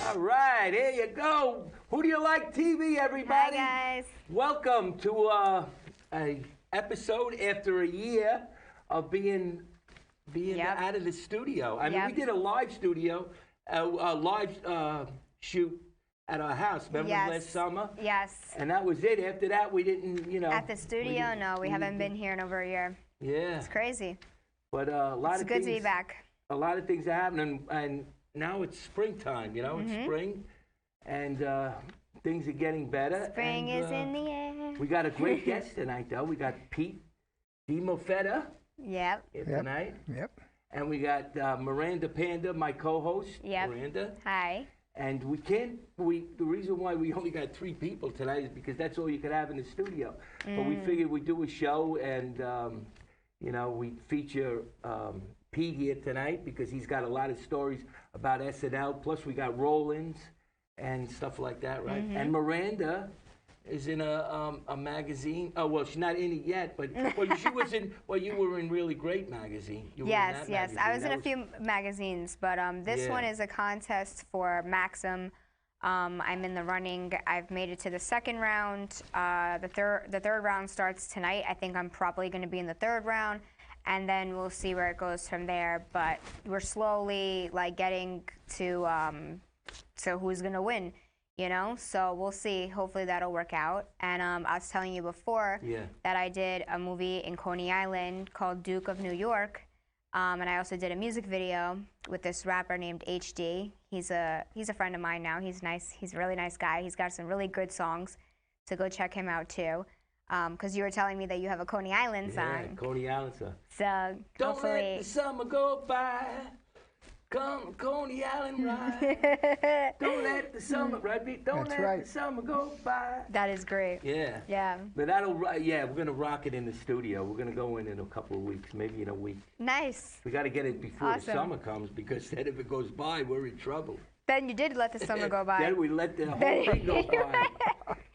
All right, here you go. Who do you like TV, everybody? Hi, guys. Welcome to a episode after a year of being out of the studio. I mean, we did a live studio, a live shoot at our house. Remember last summer? Yes. And that was it. After that, we didn't, At the studio? No, we haven't been here in over a year. Yeah. It's crazy. But a lot it's of good things, to be back. A lot of things are happening, and now it's springtime, you know? It's spring, and things are getting better. Spring is in the air. We got a great guest tonight, though. We got Pete DiMolfetta tonight. Yep. And we got Miranda Panda, my co-host. Miranda. Hi. And the reason why we only got 3 people tonight is because that's all you could have in the studio. But we figured we'd do a show, and we feature Pete here tonight because he's got a lot of stories about SNL. Plus, we got roll-ins and stuff like that, right? And Miranda is in a magazine. Oh, well, she's not in it yet, but she was in. Well, you were in Really Great magazine. You were in that magazine. I was in a few magazines, but this one is a contest for Maxim. I'm in the running. I've made it to the second round. The third round starts tonight. I think I'm probably going to be in the third round, and then we'll see where it goes from there. But we're slowly getting to who's going to win. So we'll see. Hopefully that'll work out. And I was telling you before that I did a movie in Coney Island called Duke of New York, and I also did a music video with this rapper named HD. He's a friend of mine now. He's nice. He's a really nice guy. He's got some really good songs, so go check him out too. Because you were telling me that you have a Coney Island song. Yeah, Coney Island song. So don't let the summer go by. Come Coney Island ride. Don't let the summer Don't let the summer go by. That is great. Yeah. Yeah. But we're gonna rock it in the studio. We're gonna go in a couple of weeks, maybe in a week. Nice. We got to get it before the summer comes, because then if it goes by, we're in trouble. Then you did let the summer go by. Then we let the whole thing go by.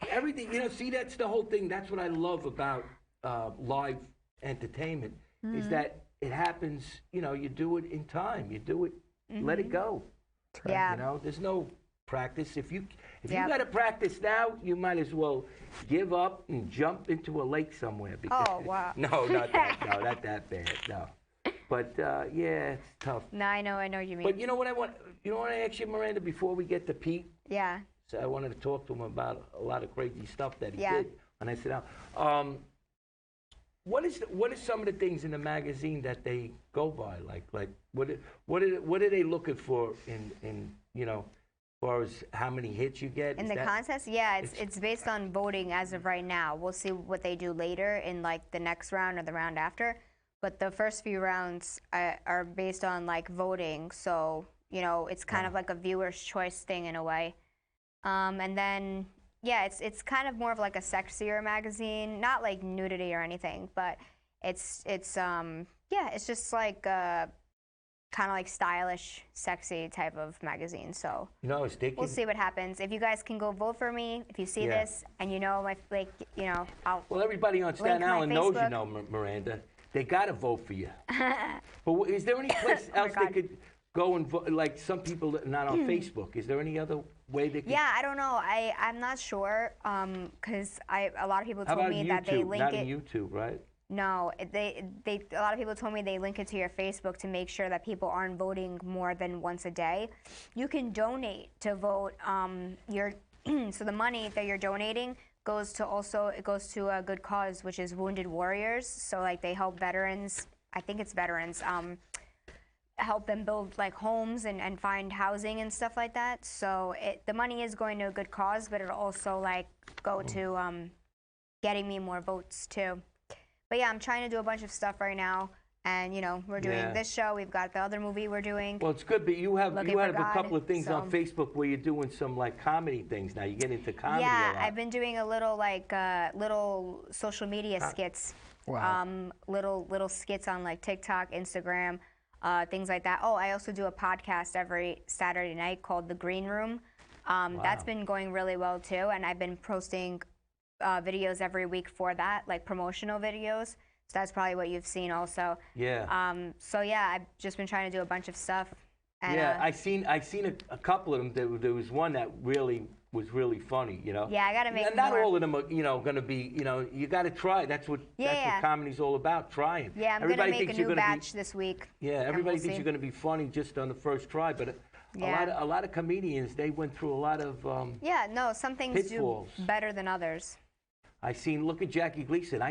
Everything, see, that's the whole thing. That's what I love about live entertainment, is that it happens. You do it in time. You do it. Let it go. Yeah. There's no practice. If you got to practice now, you might as well give up and jump into a lake somewhere. Because, oh wow. No, not that. No, not that bad. No. But yeah, it's tough. No, I know what you mean. But you know what I want? You know what I asked you, Miranda, before we get to Pete? Yeah. So I wanted to talk to him about a lot of crazy stuff that he did. And I said, what is some of the things in the magazine that they go by? Like what are they looking for in as far as how many hits you get? In the contest? Yeah, it's based on voting as of right now. We'll see what they do later in the next round or the round after. But the first few rounds are based on voting. So, it's kind of like a viewer's choice thing in a way. And then it's kind of more of like a sexier magazine, not like nudity or anything, but it's just like kind of like stylish, sexy type of magazine. So we'll see what happens. If you guys can go vote for me, if you see this and I'll. Well, everybody on Staten Island knows Miranda. They gotta vote for you. But is there any place else they could go and vote? Like some people not on Facebook. Is there any other way they could? Yeah, I don't know. I'm not sure. Because a lot of people told me that they link not it. Not YouTube, right? No, a lot of people told me they link it to your Facebook to make sure that people aren't voting more than once a day. You can donate to vote. So the money that you're donating goes to a good cause, which is Wounded Warriors. So they help veterans. I think it's veterans. Help them build homes and find housing and stuff like that. So the money is going to a good cause, but it'll also go to getting me more votes too. But yeah, I'm trying to do a bunch of stuff right now, and we're doing this show. We've got the other movie we're doing. Well, it's good, but you have a couple of things on Facebook where you're doing some comedy things now. You get into comedy. Yeah, I've been doing a little little social media skits. Wow. Little skits on TikTok, Instagram. Things like that. Oh, I also do a podcast every Saturday night called The Green Room. That's been going really well too, and I've been posting videos every week for that, promotional videos. So that's probably what you've seen also. Yeah. So yeah, I've just been trying to do a bunch of stuff, And, yeah, I seen a couple of them. There was one that was really funny, you know. Yeah, I gotta make Not more. all of them are, you know, going to be, you know. You got to try. That's what comedy's all about, trying. Yeah, I'm gonna make a new batch this week. Yeah, everybody thinks you're going to be funny just on the first try, but a lot of comedians, they went through a lot of yeah, no, some things pitfalls. do better than others. Look at Jackie Gleason.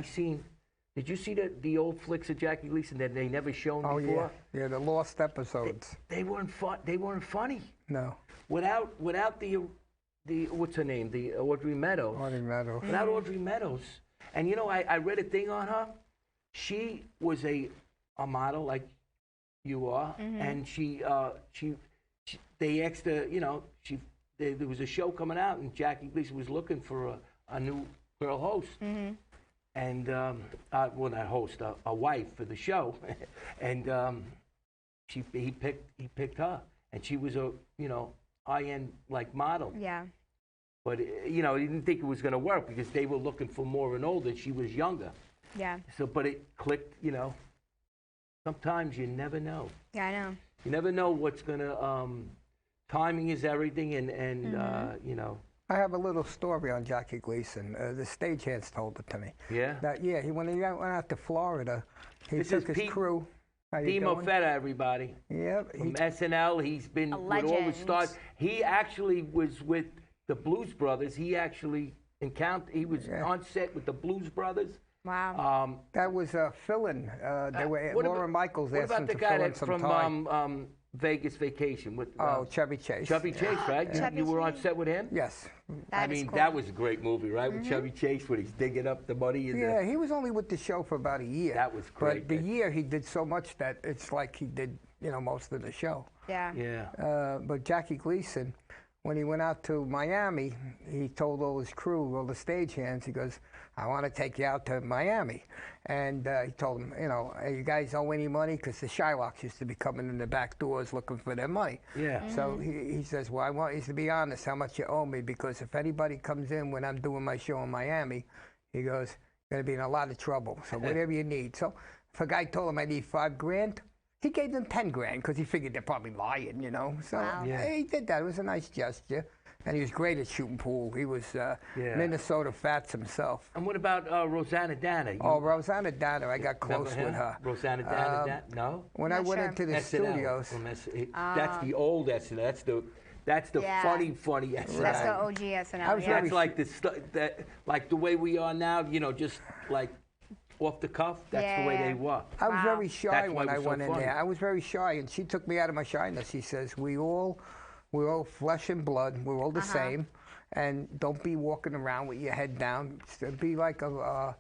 Did you see the old flicks of Jackie Gleason that they never shown before? Yeah, the lost episodes. They weren't fun. They weren't funny. No. Without the what's her name? The Audrey Meadows. Audrey Meadows. Without Audrey Meadows. And you know, I read a thing on her. She was a model like you are, and they asked her, you know, there was a show coming out, and Jackie Gleason was looking for a new girl host. And well, not host, a wife for the show, and he picked her, and she was a, you know, high-end like model. Yeah. But you know, he didn't think it was going to work because they were looking for more and older. She was younger. Yeah. So, but it clicked. You know, sometimes you never know. Yeah, I know. You never know what's gonna. Timing is everything, and you know. I have a little story on Jackie Gleason. The stagehands told it to me. Yeah? When he went out to Florida, he took his Pete crew. DiMolfetta, everybody. Yeah. From SNL, he's been with all the stars. He actually was with the Blues Brothers. He actually he was on set with the Blues Brothers. Wow. That was a fill-in. Laura Michaels asked him to fill in some time. What about the guy from Vegas Vacation? Chevy Chase. Chevy Chase, right? You were on set with him? Yes. I mean, that was a great movie, right? With Chevy Chase, when he's digging up the money. Yeah, he was only with the show for about a year. That was great. But the year he did so much that it's like he did, you know, most of the show. Yeah. Yeah. But Jackie Gleason, when he went out to Miami, he told all his crew, all the stagehands, he goes, I want to take you out to Miami. And he told them, you know, hey, you guys owe any money? Because the Shylocks used to be coming in the back doors looking for their money. Yeah. So he says, well, I want you to be honest how much you owe me, because if anybody comes in when I'm doing my show in Miami, he goes, you're going to be in a lot of trouble. So whatever you need. So if a guy told him I need $5,000, he gave them $10,000 because he figured they're probably lying, you know. So he did that. It was a nice gesture. And he was great at shooting pool. He was Minnesota Fats himself. And what about Rosanna Dana? Rosanna Dana, I got close with her. Rosanna Dana, no? When I went into the studios. That's the old SNL. That's the funny SNL. That's the OG SNL. That's like the way we are now, you know, just like off the cuff. That's the way they were. I was very shy when I went in there. I was very shy, and she took me out of my shyness. She says, we're all flesh and blood. We're all the same, and don't be walking around with your head down. Be like a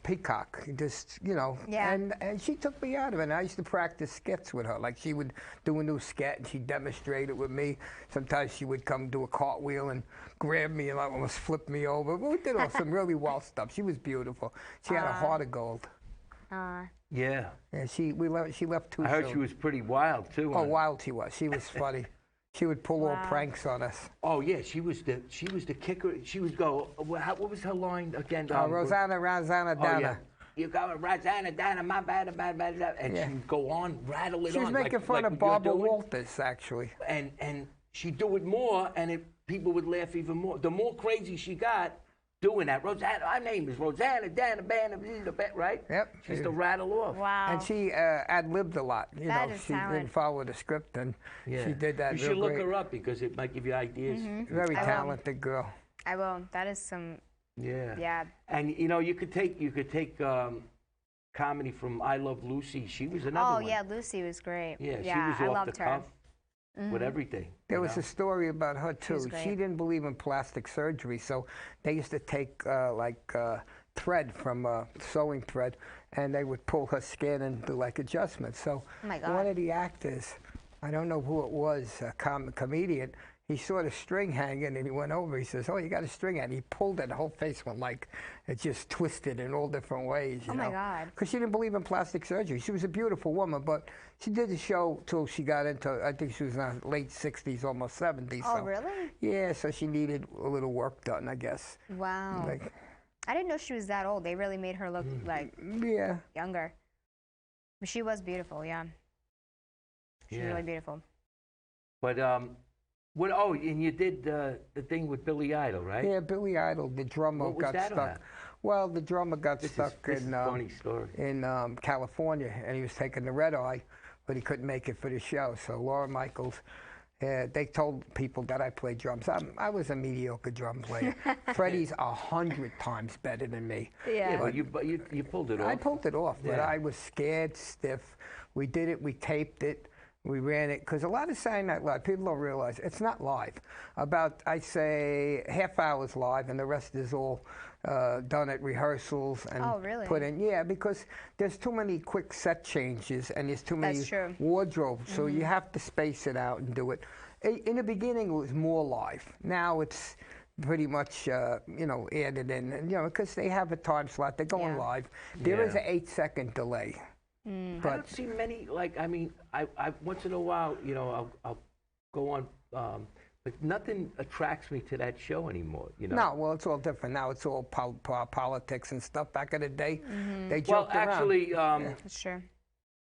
peacock, just, you know. Yeah. And she took me out of it. And I used to practice skits with her. Like, she would do a new skit and she'd demonstrate it with me. Sometimes she would come do a cartwheel and grab me and like almost flip me over. But we did all some really wild stuff. She was beautiful. She had a heart of gold. Yeah. Yeah. She left too soon. I heard she was pretty wild too. Oh, wild she was. She was funny. She would pull all pranks on us. Oh yeah, she was the kicker. She would go. What was her line again? Rosanna Dana. Oh, yeah. You got Rosanna Dana, my bad, and she would go on, rattle it on. She was making fun of Barbara Walters, actually. And she'd do it more, and people would laugh even more. The more crazy she got doing that, Rosanna, our name is Rosanna Dana, right? Yep. She used to rattle off. Wow. And she ad-libbed a lot. You know, she didn't follow the script, and she did that. You should look her up because it might give you ideas. Very talented girl. I will. That is some. Yeah. Yeah. And you know, you could take comedy from I Love Lucy. She was another one. Oh yeah, Lucy was great. Yeah, she was I off loved the her. cuff with everything. There was a story about her too. She didn't believe in plastic surgery, so they used to take thread from sewing thread, and they would pull her skin and do like adjustments. So one of the actors, I don't know who it was, a comedian, he saw the string hanging and he went over. He says, "Oh, you got a string," and he pulled it. The whole face went like it just twisted in all different ways. You know? My God! Because she didn't believe in plastic surgery. She was a beautiful woman, but she did the show till she got into. I think she was in her late 60s, almost 70s. Oh, so, really? Yeah, so she needed a little work done, I guess. Wow. I didn't know she was that old. They really made her look like younger. But she was beautiful, yeah. She's really beautiful. But what? Oh, and you did the thing with Billy Idol, right? Yeah, Billy Idol, the drummer What was got that stuck. about? Well, the drummer got stuck This is a funny story. in California, and he was taking the red eye, but he couldn't make it for the show. So Laura Michaels, they told people that I played drums. I was a mediocre drum player. Freddie's 100 times better than me. Yeah. But you pulled it off. I pulled it off, but Yeah. I was scared stiff. We did it. We taped it. We ran it, because a lot of Saturday Night Live, people don't realize, it's not live. About, I'd say, half hour's live, and the rest is all done at rehearsals and put in. Yeah, because there's too many quick set changes, and there's too many wardrobes, so you have to space it out and do it. In the beginning, it was more live. Now it's pretty much, you know, added in, and, you know, because they have a time slot, they're going live. There is an 8-second delay. I don't see many, like, I mean, I once in a while, you know, I'll go on, but nothing attracts me to that show anymore, you know? No, well, it's all different. Now it's all politics and stuff. Back in the day, they joked around. Actually, That's true.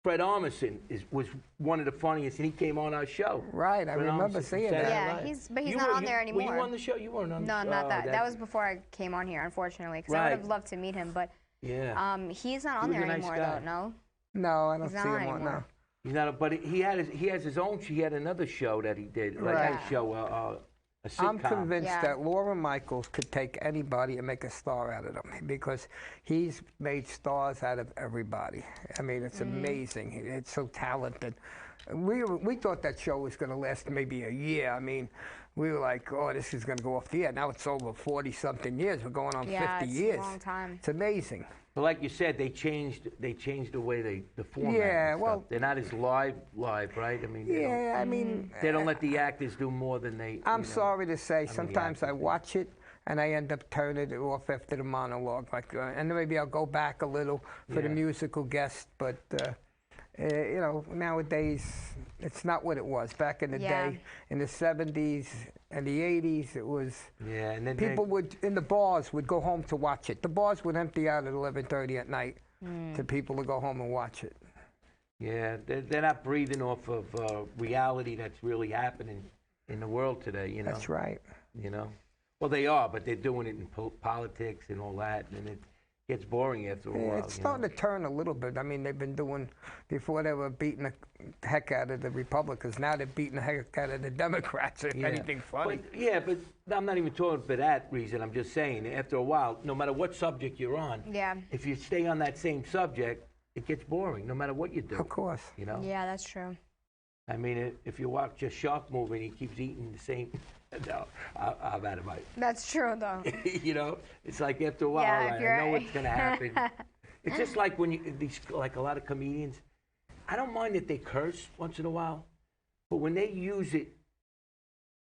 Fred Armisen was one of the funniest, and he came on our show. Right, I remember seeing that. Yeah, but he's not on there anymore. Were you on the show? You weren't on the show. No, not that. That was before I came on here, unfortunately, because I would have loved to meet him, but he's not on there anymore, though, no? No, I don't see him on now. He's not, but he has his own. He had another show that he did, like a show, a sitcom. I'm convinced that Laura Michaels could take anybody and make a star out of them, because he's made stars out of everybody. I mean, it's amazing. It's so talented. We thought that show was going to last maybe a year. I mean, we were like, oh, this is going to go off the air. Now it's over 40-something years. We're going on 50 years. It's a long time. It's amazing. But like you said, they changed the way the format. Yeah, and well, stuff. They're not as live, right? I mean, I mean, they don't let the actors do more than they. I'm sorry to say, sometimes I watch it and I end up turning it off after the monologue, like, and then maybe I'll go back a little for the musical guest, but. You know, nowadays, it's not what it was. Back in the day, in the 70s and the 80s, it was... Yeah, and then people in the bars would go home to watch it. The bars would empty out at 11:30 at night to people to go home and watch it. Yeah, they're not breathing off of reality that's really happening in the world today, you know? That's right. You know? Well, they are, but they're doing it in politics and all that, and it gets boring after a while. It's starting to turn a little bit. I mean, they've been doing, before they were beating the heck out of the Republicans, now they're beating the heck out of the Democrats, if anything funny. But, but I'm not even talking for that reason. I'm just saying, after a while, no matter what subject you're on, if you stay on that same subject, it gets boring, no matter what you do. Of course. You know? Yeah, that's true. I mean, if you watch a shark movie and he keeps eating the same... No, I'm out of my... That's true, though. You know, it's like after a while, I know what's going to happen. It's just like when like a lot of comedians, I don't mind that they curse once in a while, but when they use it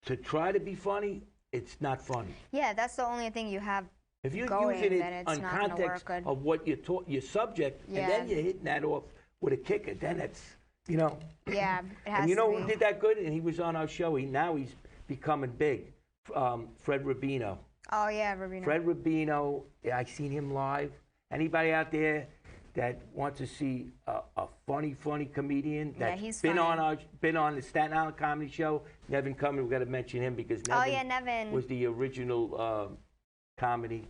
to try to be funny, it's not funny. Yeah, that's the only thing you have. If you're using it on context of what you're taught, your subject, and then you're hitting that off with a kicker, then it's, you know. Yeah, it has to be. And you know who did that good? And he was on our show. Now he's becoming big. Fred Rubino. Oh, yeah, Rubino. Fred Rubino, I seen him live. Anybody out there that wants to see a funny Yeah, comedian that's he's been funny. been on the Staten Island Comedy Show, Nevin Cummins, we've got to mention him because Nevin was the original comedy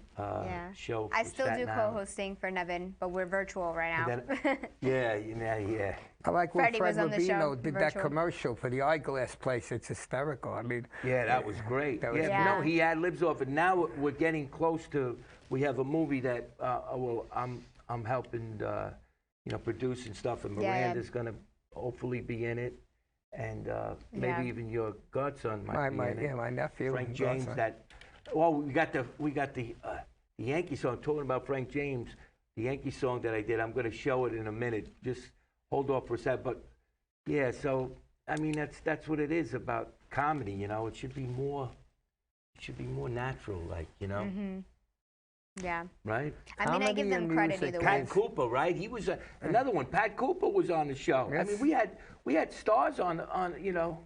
show. I still do co-hosting for Nevin, but we're virtual right now. Yeah. I like when Fred Rubino did that commercial for the eyeglass place. It's hysterical. I mean, that was great. No, he ad-libs off it. Now we're getting close to. We have a movie that I'm helping, produce and stuff, and Miranda's going to hopefully be in it, and maybe even your godson might be in it. Yeah, my nephew, Frank James. Well, we got the Yankee song. Talking about Frank James, the Yankee song that I did. I'm going to show it in a minute. Just hold off for a sec. But yeah, so I mean that's what it is about comedy. You know, it should be more natural, like, you know. Mm-hmm. Yeah. Right. I mean, I give them credit either way. Pat Cooper, right? He was another one. Pat Cooper was on the show. Yes. I mean, we had stars on you know.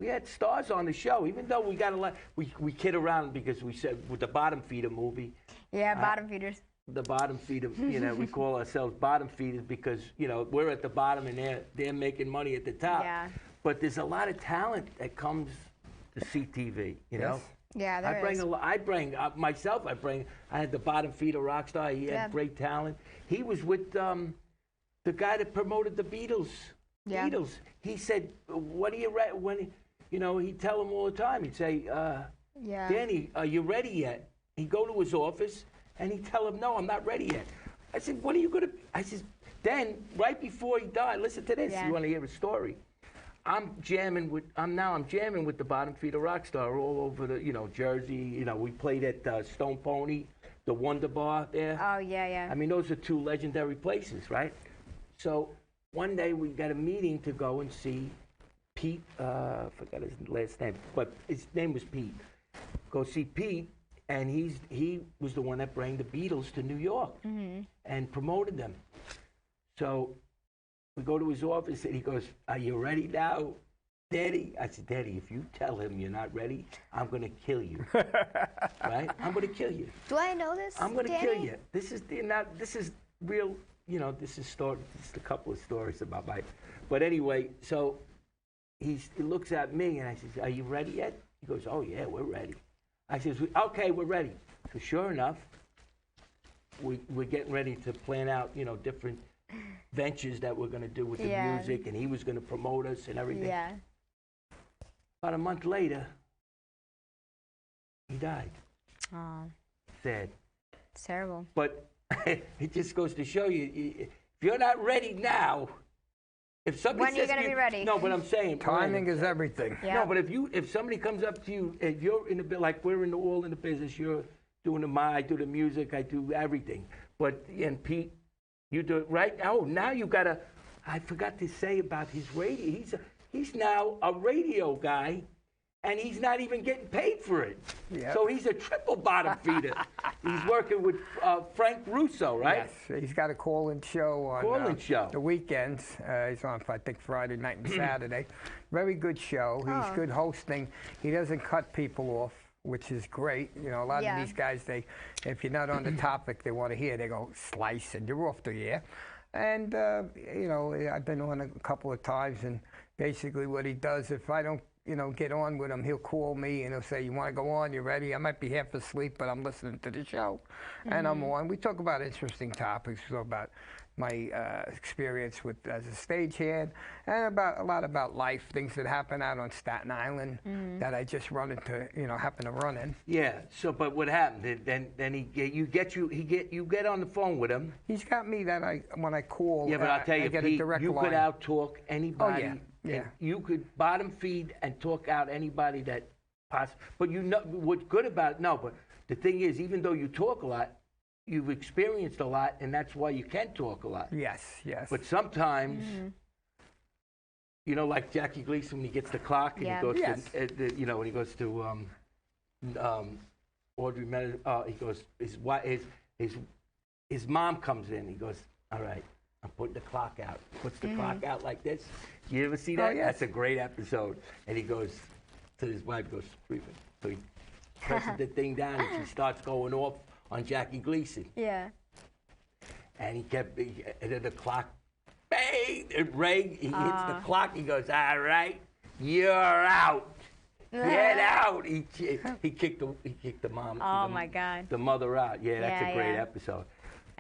We had stars on the show, even though we got a lot. We kid around because we said with the Bottom Feeder movie. Yeah, Bottom Feeders. the bottom feeder. You know, we call ourselves bottom feeders because, you know, we're at the bottom and they're making money at the top. Yeah. But there's a lot of talent that comes to CTV, you know? Yeah, there is. I had the bottom feeder rock star. He had great talent. He was with the guy that promoted the Beatles. Yeah. Beatles. He said, "What are you ready?" When, you know, he'd tell him all the time. He'd say, "Danny, are you ready yet?" He'd go to his office and he'd tell him, "No, I'm not ready yet." I said, "What are you gonna?" I said, then right before he died, listen to this. You want to hear a story? I'm jamming with the bottom feeder rock star all over the, you know, Jersey. You know, we played at Stone Pony, the Wonder Bar there. Oh, yeah. I mean, those are two legendary places, right? So one day we got a meeting to go and see Pete. I forgot his last name, but his name was Pete. Go see Pete, and he was the one that brought the Beatles to New York and promoted them. So we go to his office, and he goes, "Are you ready now, Daddy?" I said, "Daddy, if you tell him you're not ready, I'm going to kill you." Right? I'm going to kill you. Do I know this, I'm going to Danny? kill you. This is real, you know, this is a couple of stories about my, but anyway, so he looks at me, and I says, "Are you ready yet?" He goes, "Oh, yeah, we're ready." I says, "Okay, we're ready." So sure enough, we're getting ready to plan out, you know, different ventures that we're going to do with the music, and he was going to promote us and everything. Yeah. About a month later, he died. Oh, Sad. it's terrible. But it just goes to show you, if you're not ready now, if somebody When are you says going to be ready? No, but I'm saying Timing is everything. Yeah. No, but if somebody comes up to you, if you're in the bit like we're all in the business, you're doing I do the music, I do everything. But and Pete, you do it right. Oh, now you gotta. I forgot to say about his radio. He's now a radio guy, and he's not even getting paid for it. Yep. So he's a triple bottom feeder. He's working with Frank Russo, right? Yes, he's got a call-in show on the weekends. He's on, I think, Friday night and Saturday. Very good show. He's good hosting. He doesn't cut people off, which is great. You know, a lot of these guys, if you're not on the topic they want to hear, they go slice, and you're off the air. And, you know, I've been on a couple of times, and basically what he does, if I don't, you know, get on with him, he'll call me and he'll say, "You want to go on? You ready?" I might be half asleep, but I'm listening to the show. And I'm on. We talk about interesting topics. We talk about my experience as a stagehand, and a lot about life, things that happen out on Staten Island that I just happen to run in. Yeah. So, but what happened? Then you get on the phone with him. He's got me that when I call. Yeah, but I'll tell you, I get Pete, a direct you line. could out-talk anybody. Oh, yeah. You could bottom feed and talk out anybody that possible. But you know what's good about it? No, but the thing is, even though you talk a lot, you've experienced a lot, and that's why you can talk a lot. Yes. But sometimes, you know, like Jackie Gleason when he gets the clock and he goes to, you know, when he goes to Audrey Meadows, he goes, his mom comes in. He goes, "All right, I'm putting the clock out." Puts the clock out like this. You ever see that? Oh, yes. That's a great episode. And he goes to his wife, goes, "Sleeping." So he presses the thing down, and she starts going off on Jackie Gleason. Yeah. And he kept, and then the clock, bang, it rang. He hits the clock. He goes, "All right, you're out. Get out." He kicked the mom. Oh, my God. The mother out. Yeah, that's a great episode.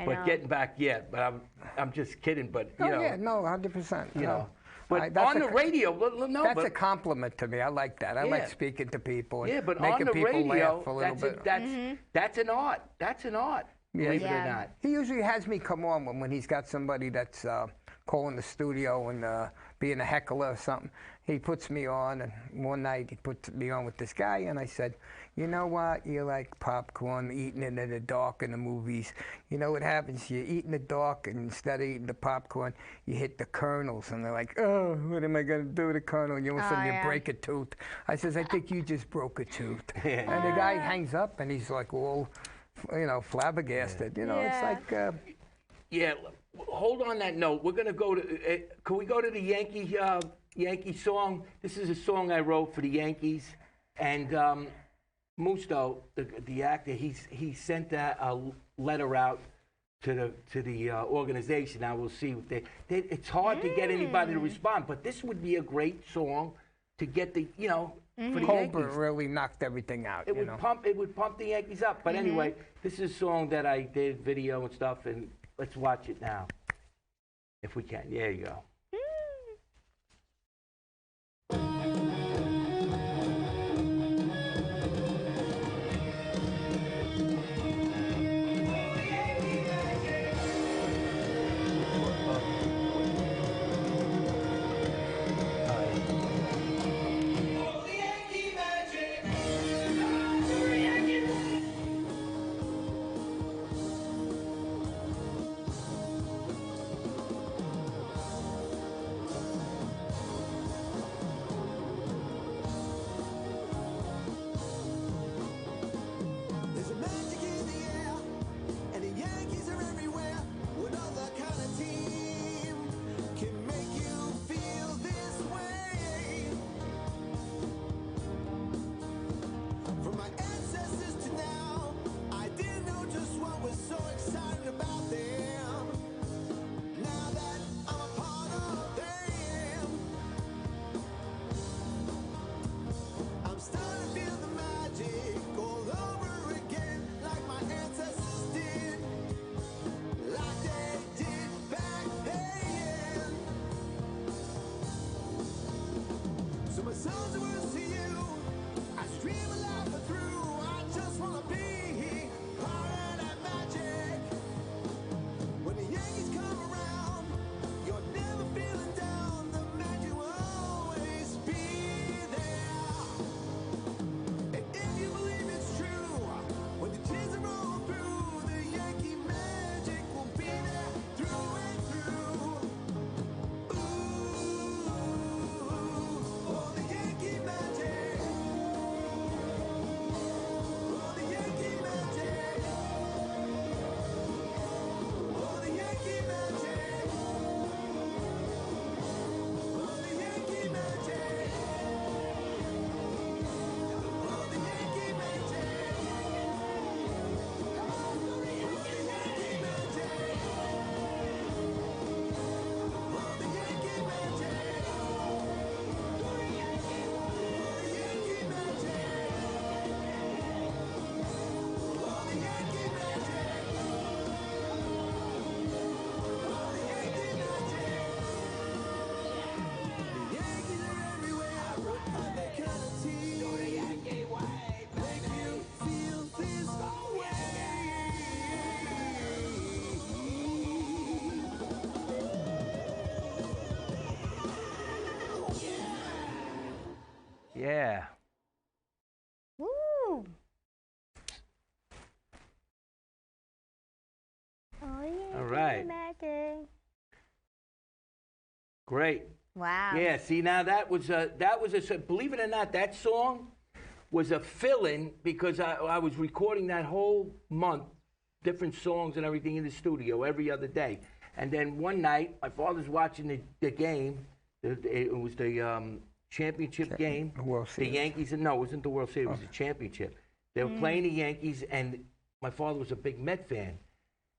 But getting back, but I'm just kidding. But you know, 100%. You know, but on the radio, no, that's a compliment to me. I like that. I like speaking to people. And but making on the people radio, laugh a little bit. That's an art. That's an art. Believe it or not. He usually has me come on when he's got somebody that's calling the studio and being a heckler or something. He puts me on, and one night he put me on with this guy, and I said, "You know what? You like popcorn, eating it in the dark in the movies. You know what happens? You eat in the dark, and instead of eating the popcorn, you hit the kernels." And they're like, "Oh, what am I going to do with the kernel?" And all of a sudden you break a tooth. I says, "I think you just broke a tooth." And the guy hangs up, and he's like all, you know, flabbergasted. You know, it's like... Hold on that note. We're going to go to... can we go to the Yankee song? This is a song I wrote for the Yankees. And Musto, the actor, he sent a letter out to the organization. Now we'll see. It's hard to get anybody to respond, but this would be a great song to get the for the Colbert Yankees. really knocked everything out. It would pump the Yankees up. But anyway, this is a song that I did video and stuff, and let's watch it now, if we can. There you go. Yeah. Woo! All right. Great. Wow. Yeah. See, now that was a believe it or not, that song was a fill-in because I was recording that whole month, different songs and everything in the studio every other day. And then one night, my father's watching the game. It was the championship game. World The Series. Yankees, no, it wasn't the World Series, it was the championship. They were playing the Yankees, and my father was a big Met fan.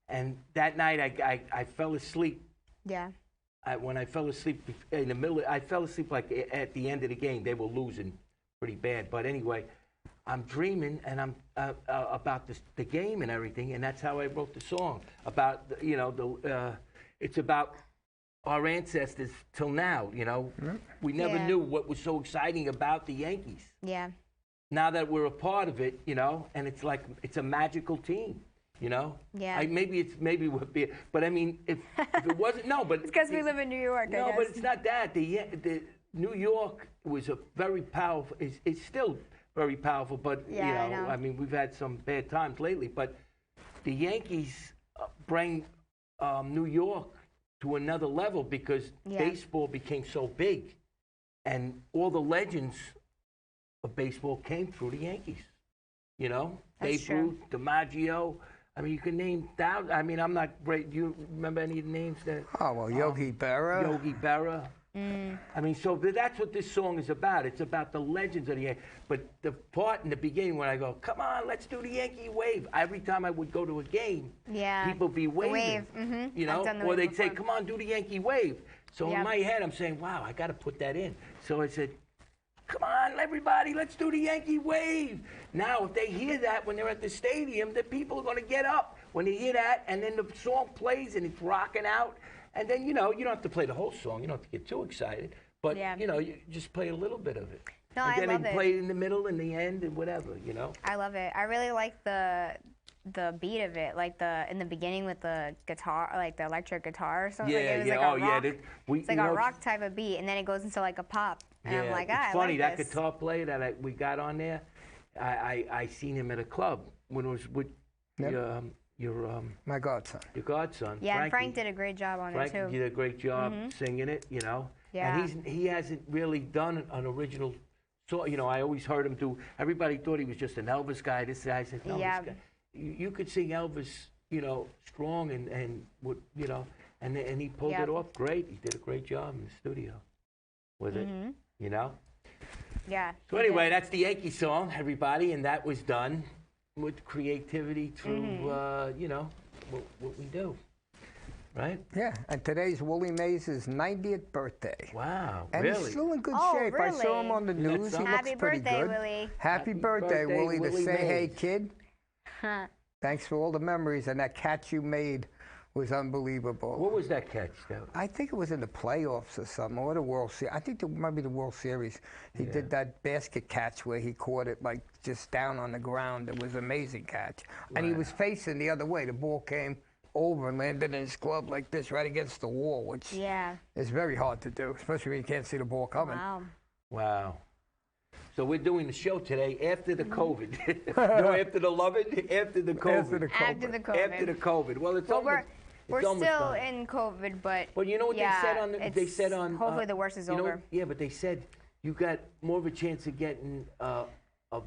And that night, I fell asleep. Yeah. When I fell asleep in the middle, I fell asleep like at the end of the game. They were losing pretty bad. But anyway, I'm dreaming, and I'm about the game and everything, and that's how I wrote the song about it's about our ancestors till now. We never knew what was so exciting about the Yankees. Yeah. Now that we're a part of it, and it's like it's a magical team. Yeah. Maybe would be, but I mean, if it wasn't, no, but It's because we live in New York. I no, guess. but it's not that. The New York was a very powerful. It's still very powerful, but Yeah, I know. I mean, we've had some bad times lately. But the Yankees bring New York to another level because baseball became so big, and all the legends of baseball came through the Yankees. That's Babe true. Ruth, DiMaggio. I mean, you can name thousands. I mean, I'm not great. Do you remember any of the names that? Oh, well, Yogi Berra. Yogi Berra. I mean, so that's what this song is about. It's about the legends of the Yankees. But the part in the beginning when I go, come on, let's do the Yankee wave. Every time I would go to a game, people be waving, you know, or they'd say, come on, do the Yankee wave. So in my head, I'm saying, wow, I got to put that in. So I said, come on, everybody, let's do the Yankee wave. Now, if they hear that when they're at the stadium, the people are going to get up when they hear that, and then the song plays and it's rocking out. And then, you know, you don't have to play the whole song. You don't have to get too excited. But, you know, you just play a little bit of it. No, and then I love it. play it in the middle and the end and whatever, you know? I love it. I really like the beat of it, like in the beginning with the guitar, like the electric guitar or something. Yeah, like it was yeah, like a rock, it's like a rock type of beat, and then it goes into like a pop. And I'm like, it's funny, I like that guitar player that we got on there, I seen him at a club when it was with my godson. Your godson. Yeah, Frankie. and Frank did a great job on it too. Frank did a great job singing it, you know. Yeah. And he hasn't really done an original song. You know, I always heard him do. Everybody thought he was just an Elvis guy. This guy said, no, this guy, you could sing Elvis, you know, strong and would, you know, and he pulled it off great. He did a great job in the studio with it, you know. Yeah. So anyway, that's the Yankee song, everybody, and that was done with creativity through, you know, what we do, right? Yeah, and today's Willie Mays' 90th birthday. Wow, and really? he's still in good Oh, shape. really? I saw him on the news. He looks Happy pretty birthday, good. Willie. Happy birthday, Willie. To Willie say, hey, Mays. kid, thanks for all the memories, and that catch you made was unbelievable. What was that catch, though? I think it was in the playoffs or something, or the World Series. I think it might be the World Series. He did that basket catch where he caught it like just down on the ground. It was an amazing catch. And he was facing the other way. The ball came over and landed in his glove like this right against the wall, which is very hard to do, especially when you can't see the ball coming. Wow. So we're doing the show today after the COVID. No, after the loving, after the COVID. After the COVID. After the COVID. After the COVID. Well, it's almost. We're It's almost still done. in COVID, but Well, you know what they said on they said on hopefully the worst is you know, over. Yeah, but they said you got more of a chance of getting a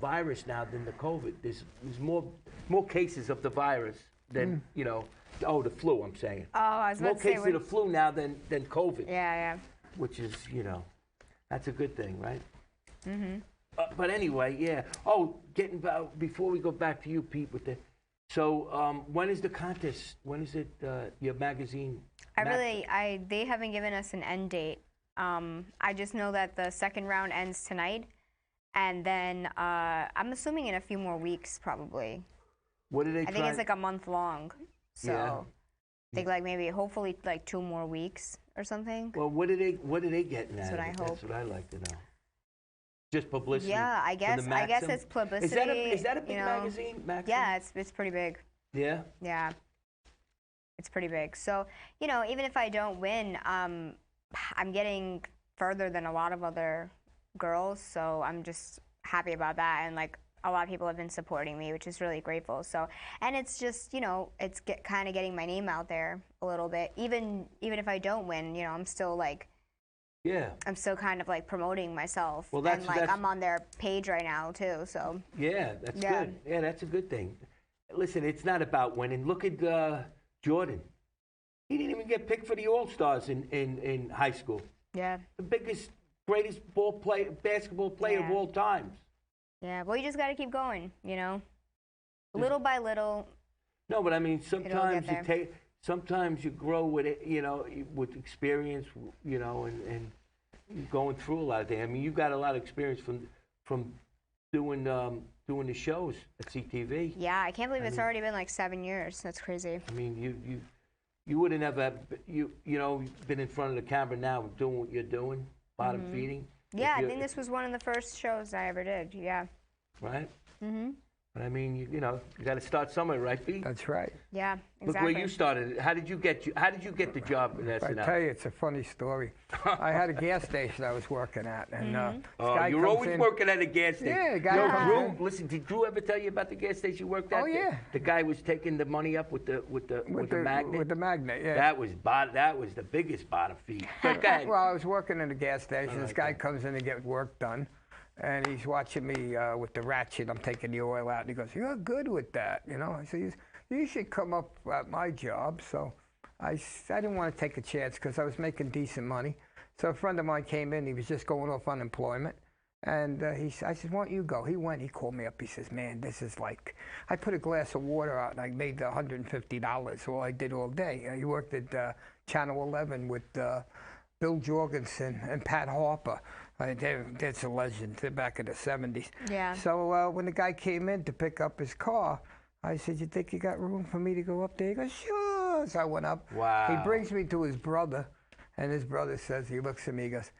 virus now than the COVID. There's more cases of the virus than you know. Oh, the flu. I'm saying. Oh, I was more about to say. cases of the flu now than COVID. Yeah. Which is, you know, that's a good thing, right? But anyway, yeah. Oh, before we go back to you, Pete, with the. So when is the contest? When is it? Your magazine? They haven't given us an end date. I just know that the second round ends tonight, and then I'm assuming in a few more weeks, probably. What do they? I think it's like a month long. So I think like maybe hopefully like 2 more weeks or something. Well, what are they getting at? That's what I hope. That's what I like to know. Just publicity. Yeah, I guess it's publicity. Is that a big magazine? Maxim? Yeah, it's pretty big. Yeah. Yeah. It's pretty big. So, you know, even if I don't win, I'm getting further than a lot of other girls, so I'm just happy about that. And like a lot of people have been supporting me, which is really grateful. So, and it's just, you know, it's kind of getting my name out there a little bit. Even if I don't win, you know, I'm still like. Yeah. I'm still kind of like promoting myself. Well, and like I'm on their page right now too, so. Yeah, that's good. Yeah, that's a good thing. Listen, it's not about winning. Look at Jordan. He didn't even get picked for the All-Stars in high school. Yeah. The biggest, greatest basketball player of all times. Yeah, well, you just got to keep going, you know, little by little. No, but I mean, sometimes you grow with it, you know, with experience, you know, and going through a lot of things. I mean, you've got a lot of experience from doing the shows at CTV. Yeah, I can't believe it's already been like 7 years. That's crazy. I mean, you wouldn't have you know been in front of the camera now doing what you're doing, bottom feeding. Yeah, I think this was one of the first shows I ever did. Yeah. Right. But I mean, you know, you got to start somewhere, right, Pete? That's right. Yeah, exactly. Look where you started. How did you get the job in SNL? I tell you, it's a funny story. I had a gas station I was working at, and this guy you were comes always in. working at a gas station. Yeah, the guy comes in. Listen, did Drew ever tell you about the gas station you worked at? Oh yeah. The guy was taking the money up with the magnet. With the magnet, yeah. That was the biggest bottom feed. But go ahead. Well, I was working in a gas station. This guy comes in to get work done. And he's watching me with the ratchet. I'm taking the oil out. And he goes, "You're good with that." You know, I said, "You should come up at my job." So I didn't want to take a chance because I was making decent money. So a friend of mine came in. He was just going off unemployment. And I said, why don't you go? He went. He called me up. He says, man, this is like, I put a glass of water out and I made $150. All I did all day. He worked at Channel 11 with Bill Jorgensen and Pat Harper. That's a legend. They're back in the 70s. Yeah. So when the guy came in to pick up his car, I said, you think you got room for me to go up there? He goes, sure. So I went up. Wow. He brings me to his brother, and his brother says, he looks at me, he goes,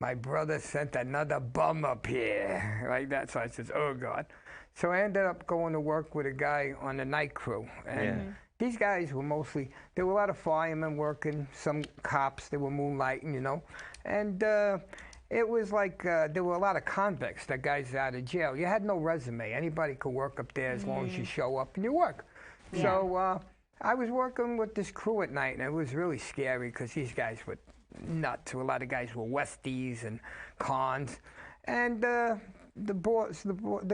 my brother sent another bum up here, like that. So I said, oh, God. So I ended up going to work with a guy on the night crew. And these guys were mostly, there were a lot of firemen working, some cops, they were moonlighting, you know. And it was like there were a lot of convicts, that guys out of jail. You had no resume. Anybody could work up there as long as you show up and you work. Yeah. So I was working with this crew at night, and it was really scary because these guys were nuts. A lot of guys were Westies and cons. And the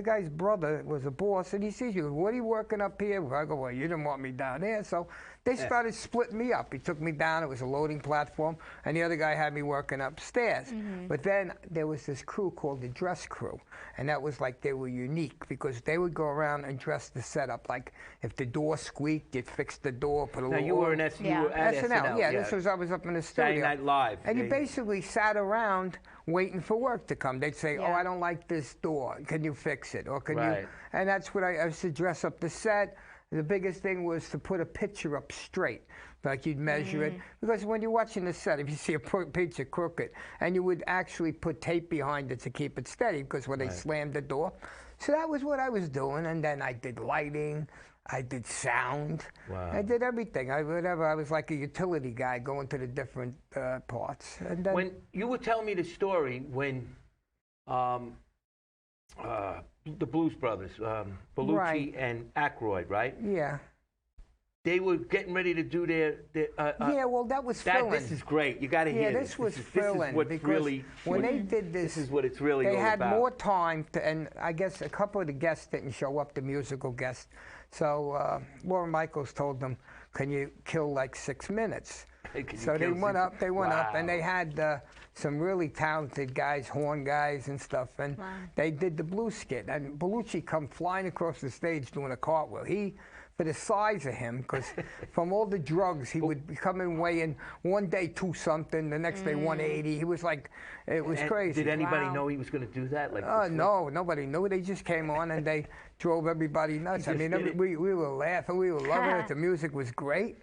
guy's brother was a boss, and he says, what are you working up here? I go, well, you didn't want me down there. So they started splitting me up. He took me down. It was a loading platform, and the other guy had me working upstairs. But then there was this crew called the dress crew, and that was like they were unique because they would go around and dress the setup. Like if the door squeaked, you'd fix the door, put a little... Now, you were at SNL. Yeah, this was, I was up in the studio. Saturday Night Live. And you basically sat around waiting for work to come. They'd say, oh, I don't like this door. Can you fix it? Or can you... And that's what I used to dress up the set. The biggest thing was to put a picture up straight, like you'd measure it. Because when you're watching the set, if you see a picture crooked, and you would actually put tape behind it to keep it steady, because when they slammed the door. So that was what I was doing, and then I did lighting, I did sound, I did everything. I was like a utility guy going to the different parts. And then, when you were telling me the story when the Blues Brothers, Bellucci and Aykroyd, right? Yeah. They were getting ready to do their yeah, well, that was filling. This is great. You got to hear this was filling. This is what because really, when they did this, this is what it's really all they had about. more time to, and I guess a couple of the guests didn't show up, the musical guests. So Lauren Michaels told them, can you kill like 6 minutes? So they went up, and they had some really talented guys, horn guys and stuff, and they did the blues skit. And Bellucci come flying across the stage doing a cartwheel. He, for the size of him, because from all the drugs, he would come in weighing one day 2-something, the next day 180. He was like, it was crazy. Did anybody know he was going to do that? Like, no, nobody knew. They just came on and they drove everybody nuts. I mean, we were laughing, we were loving it. The music was great.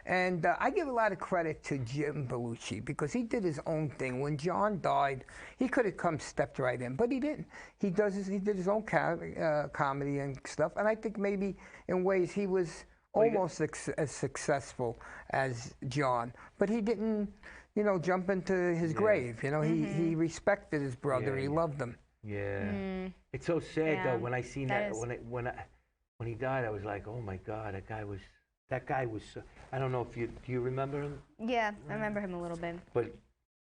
And I give a lot of credit to Jim Bellucci because he did his own thing. When John died, he could have stepped right in, but he didn't. He did his own comedy and stuff. And I think maybe in ways he was almost as successful as John, but he didn't, you know, jump into his grave. You know, he respected his brother. He loved him. Yeah. It's so sad though when I seen that when he died, I was like, oh my God, that guy was. I don't know if do you remember him? Yeah, I remember him a little bit. But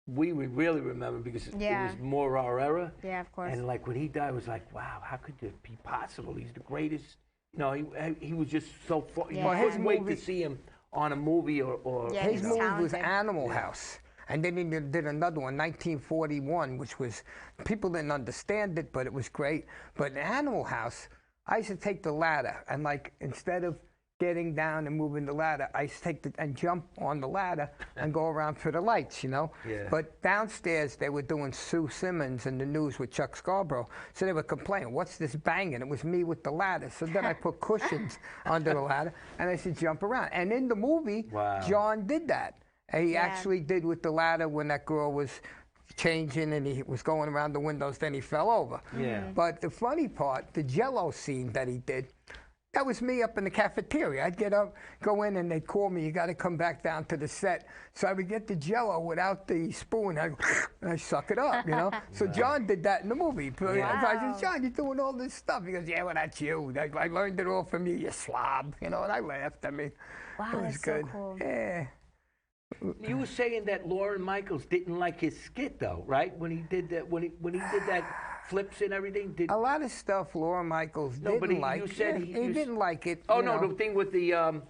we really remember because it was more our era. Yeah, of course. And like when he died, it was like, wow, how could it be possible? He's the greatest. You know, he was just so far. Yeah. You couldn't wait to see him on a movie or his movie was Animal House. And then he did another one, 1941, which was, people didn't understand it, but it was great. But in Animal House, I used to take the ladder and like, instead of getting down and moving the ladder, I used to take and jump on the ladder and go around for the lights, you know? Yeah. But downstairs, they were doing Sue Simmons in the news with Chuck Scarborough. So they were complaining, what's this banging? It was me with the ladder. So then I put cushions under the ladder, and I said, jump around. And in the movie, John did that. And he actually did with the ladder when that girl was changing and he was going around the windows, then he fell over. Yeah. But the funny part, the Jell-O scene that he did, that was me up in the cafeteria. I'd get up, go in, and they'd call me, you got to come back down to the set. So I would get the Jell-O without the spoon. I suck it up, you know? So John did that in the movie. I said, John, you're doing all this stuff. He goes, yeah, well, that's you. I learned it all from you, you slob. You know, and I laughed. I mean, it was good. So cool. Yeah. You were saying that Lauren Michaels didn't like his skit, though, right? When he did that, when he did that flips and everything. A lot of stuff Lauren Michaels didn't like. You said he didn't like it. Oh no, the thing with the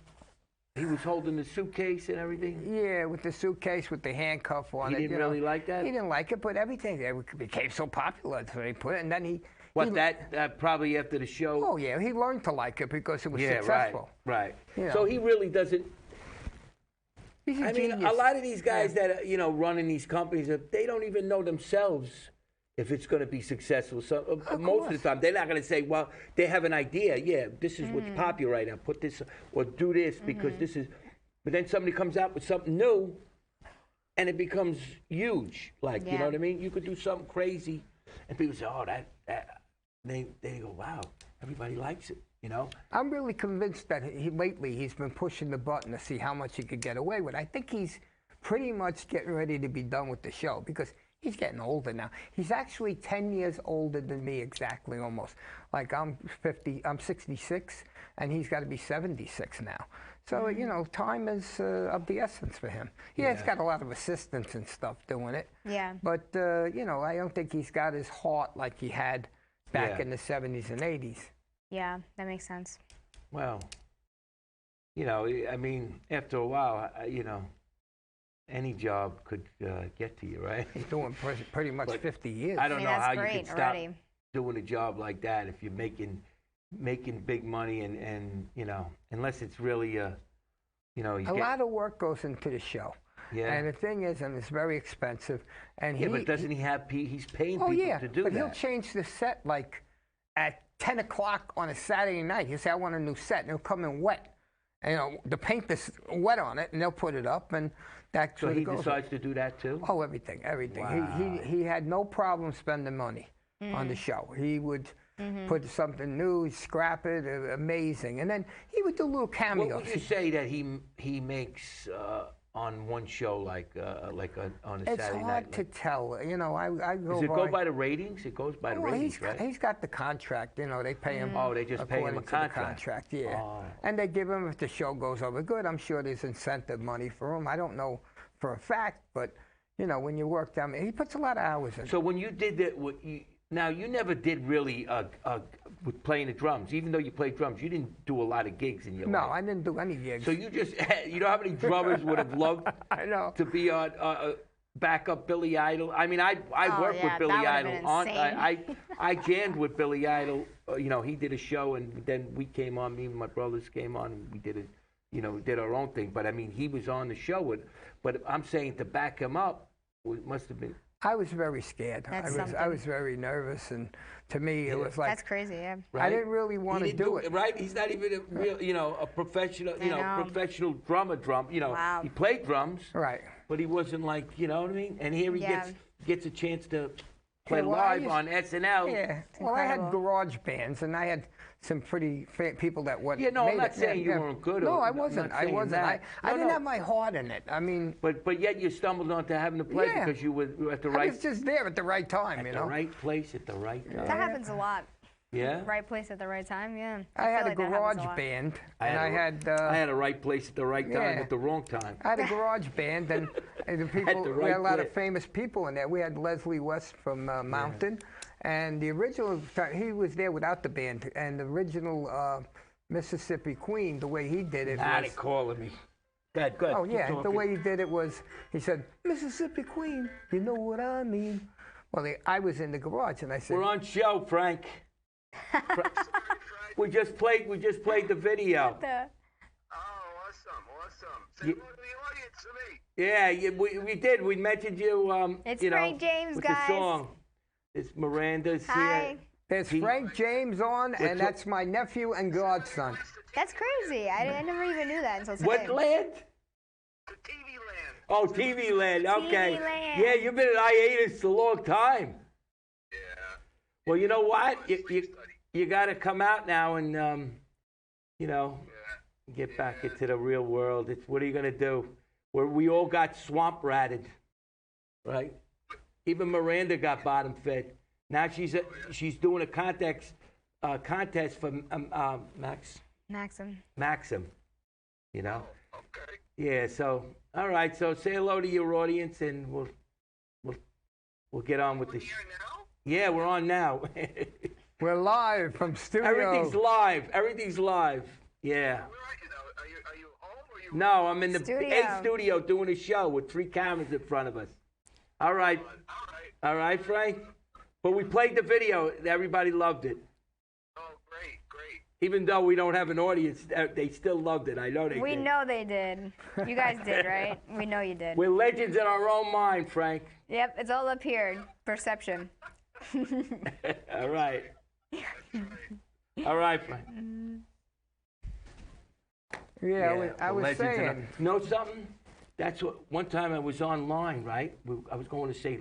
He was holding the suitcase and everything? Yeah, with the suitcase with the handcuff on it. He didn't really like that? He didn't like it, but everything it became so popular. So he put it, and then he... That probably after the show? Oh, yeah, he learned to like it because it was successful. Right. You know. So he really doesn't... He's a I mean, genius. a lot of these guys that, you know, running these companies, they don't even know themselves if it's going to be successful. So most of the time, they're not going to say, well, they have an idea. Yeah, this is what's popular right now. Put this or do this because this is. But then somebody comes out with something new, and it becomes huge. Like, you know what I mean? You could do something crazy, and people say, oh, that. They go, wow, everybody likes it. You know? I'm really convinced that lately he's been pushing the button to see how much he could get away with. I think he's pretty much getting ready to be done with the show because he's getting older now. He's actually 10 years older than me exactly, almost. Like I'm 66, and he's got to be 76 now. So, you know, time is of the essence for him. Yeah, he's got a lot of assistants and stuff doing it. Yeah. But, you know, I don't think he's got his heart like he had back in the 70s and 80s. Yeah, that makes sense. Well, you know, I mean, after a while, you know, any job could get to you, right? He's doing pretty much 50 years. I don't know how you can stop already. doing a job like that if you're making big money and you know, unless it's really you know, a lot of work goes into the show. Yeah. And the thing is, and it's very expensive. And but doesn't he have? He's paying people to do but that. he'll change the set like at 10 o'clock on a Saturday night. He'll say, I want a new set, and it'll come in wet. And, you know, the paint is wet on it, and they'll put it up, and that's so what he goes decides to do that too? Oh, everything. Wow. He had no problem spending money on the show. He would put something new, scrap it, amazing. And then he would do little cameos. What would you say that he makes on one show, like on a Saturday night? It's hard to tell. You know, I go Does it go by the ratings? It goes by the ratings, right? He's got the contract. You know, they pay him. Oh, they just pay him a contract. Yeah. Oh. And they give him, if the show goes over good, I'm sure there's incentive money for him. I don't know for a fact, but, you know, when you work down there, he puts a lot of hours in. So when you did that, now you never did really with playing the drums. Even though you played drums, you didn't do a lot of gigs in your life. No, I didn't do any gigs. So you just, you know how many drummers would have loved I know. to be on backup Billy Idol? I mean, I worked with Billy Idol. I jammed with Billy Idol. You know, he did a show, and then we came on. Me and my brothers came on, and we did it. You know, did our own thing. But I mean, he was on the show. But I'm saying to back him up, it must have been. I was very scared. I was very nervous, and to me it was like that's crazy. Yeah. Right? I didn't really want to do it. Right? He's not even a real, you know, a professional, professional drummer. You know, he played drums. Right. But he wasn't like, you know what I mean? And here he gets a chance to play well, live on SNL. Yeah. Well, I had garage bands, and I had some pretty people that went. Yeah, no, I'm not saying you weren't good. No, I wasn't. I didn't have my heart in it. I mean. But yet you stumbled onto having to play because you were at the right. I was just there at the right time, you know. At the right place at the right time. That happens a lot. Yeah. Right place at the right time. Yeah. I had a garage band, and I had a right place at the right time at the wrong time. I had a garage band, and the people. We had a lot of famous people in there. We had Leslie West from Mountain. And the original, he was there without the band. And the original Mississippi Queen, the way he did it was... Not calling me. Good. Oh, yeah. The way he did it was, he said, Mississippi Queen, you know what I mean? Well, I was in the garage, and I said... We're on show, Frank. we just played the video. Oh, awesome. Say hello to the Yeah, audience to me. we did. We mentioned you, it's you know, Frank James, with guys. The song. It's Miranda's Hi. here. There's Frank James on, and that's my nephew and godson. That's crazy. I never even knew that until today. What land? The TV land. Oh, TV land. Okay. TV land. Yeah, you've been at hiatus a long time. Yeah. Well, you know what? You got to come out now and, you know, get back into the real world. What are you going to do? We all got swamp ratted, right? Even Miranda got bottom fed. Now she's doing a contest for Maxim. You know. Okay. Yeah. So all right. So say hello to your audience, and we'll get on with the. Here now? Yeah, we're on now. We're live from studio. Everything's live. Yeah. Where are you now? Are you home or are you No, I'm in the Studio. A studio doing a show with 3 cameras in front of us. All right. All right. All right, Frank? But we played the video. Everybody loved it. Oh, great, great. Even though we don't have an audience, they still loved it. I know they We did. know they did. You guys did, right? We know you did. We're legends in our own mind, Frank. Yep, it's all up here. Perception. All right. All right, Frank. Yeah, I was legends in saying. our- Know something? That's what. One time I was online, right? I was going to say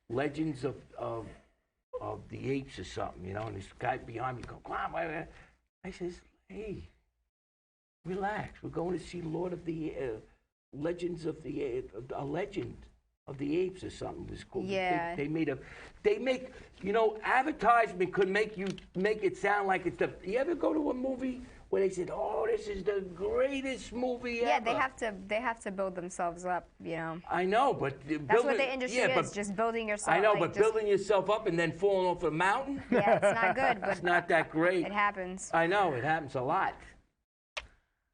Legends of the Apes or something, you know. And this guy behind me go, "Come on, wait." I says, "Hey, relax. We're going to see Lord of the Legends of the a Legend of the Apes or something." It was cool. Yeah. They make, you know, advertisement could make it sound like it's the. You ever go to a movie where they said, "Oh, this is the greatest movie Yeah, ever"? they have to build themselves up, you know. I know, but That's what the industry is, just building yourself. I know, like, but just- building yourself up and then falling off a mountain, Yeah, it's not good, but it's not that great. it happens. I know, it happens a lot.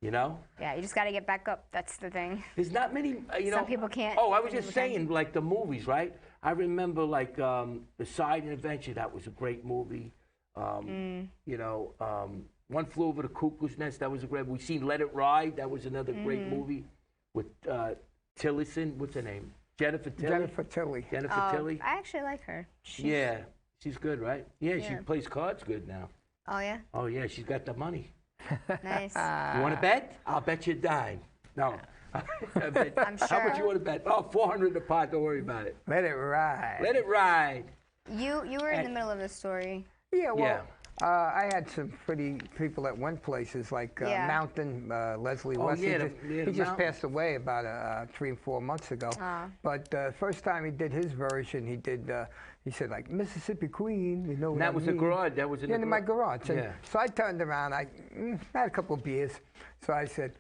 You know? Yeah, you just got to get back up. That's the thing. There's not many, you know. Some people can't. Oh, I was Some just people can. saying, like the movies, right? I remember, like, The Side and Adventure, that was a great movie. You know, One Flew Over the Cuckoo's Nest, that was a great. We seen Let It Ride, that was another great movie with Tillison, what's her name? Jennifer Tilly. Jennifer Tilly. Jennifer Tilly. I actually like her. Yeah, she's good, right? Yeah, she Yeah. plays cards good now. Oh, yeah? Oh, yeah, she's got the money. Nice. You want to bet? I'll bet you a dime. No. I bet- I'm How much sure. you want to bet? Oh, 400 a pot, don't worry about it. Let it ride. Let it ride. You were in the middle of the story. Yeah, well, Yeah. I had some pretty people that went places like Yeah. Mountain, Leslie Oh, West. yeah, he the just Mountain. passed away about 3 or 4 months ago. Ah. But first time he did his version, he said like Mississippi Queen, you know And what that I was the mean? garage. That was in Yeah, the in my garage. And Yeah. So I turned around. I had a couple of beers. So I said,